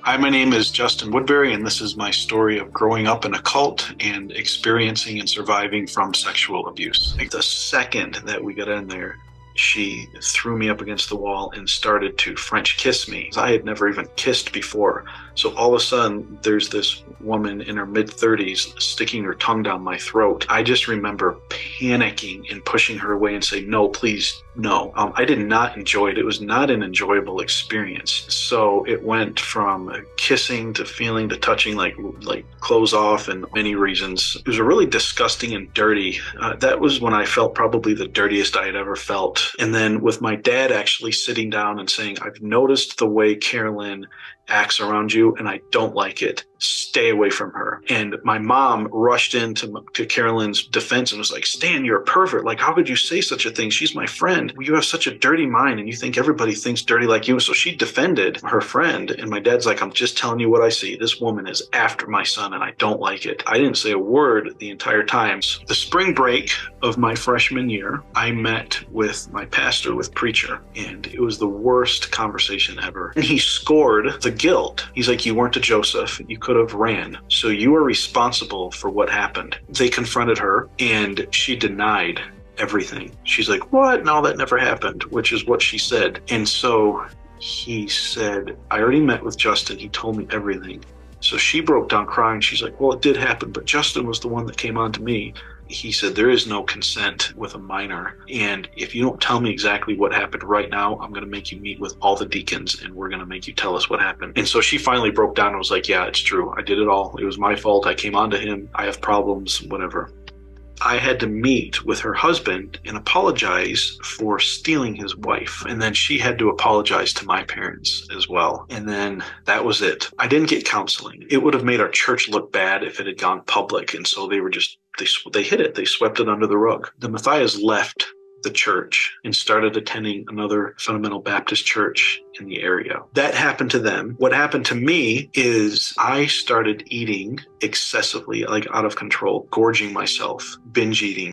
Hi, my name is Justin Woodbury, and this is my story of growing up in a cult and experiencing and surviving from sexual abuse. Like the second that we got in there, she threw me up against the wall and started to French kiss me. I had never even kissed before. So all of a sudden, there's this woman in her mid-30s sticking her tongue down my throat. I just remember panicking and pushing her away and saying, no, please, no. I did not enjoy it. It was not an enjoyable experience. So it went from kissing to feeling to touching, like clothes off, and many reasons. It was really disgusting and dirty. That was when I felt probably the dirtiest I had ever felt. And then with my dad actually sitting down and saying, I've noticed the way Carolyn acts around you and I don't like it. Stay away from her. And my mom rushed into Carolyn's defense and was like, Stan, you're a pervert. Like, how could you say such a thing? She's my friend. You have such a dirty mind and you think everybody thinks dirty like you. So she defended her friend. And my dad's like, I'm just telling you what I see. This woman is after my son and I don't like it. I didn't say a word the entire time. The spring break of my freshman year, I met with my pastor, with preacher, and it was the worst conversation ever. And he scored the guilt. He's like, you weren't a Joseph. You could have ran. So you are responsible for what happened. They confronted her and she denied everything. She's like, what? No, that never happened, which is what she said. And so he said, I already met with Justin. He told me everything. So she broke down crying. She's like, well, it did happen, but Justin was the one that came on to me. He said, there is no consent with a minor. And if you don't tell me exactly what happened right now, I'm going to make you meet with all the deacons and we're going to make you tell us what happened. And so she finally broke down and was like, yeah, it's true. I did it all. It was my fault. I came on to him. I have problems, whatever. I had to meet with her husband and apologize for stealing his wife. And then she had to apologize to my parents as well. And then that was it. I didn't get counseling. It would have made our church look bad if it had gone public. And so they were just, they hid it. They swept it under the rug. The Matthias left the church and started attending another fundamental Baptist church in the area. That happened to them. What happened to me is I started eating excessively, like out of control, gorging myself, binge eating.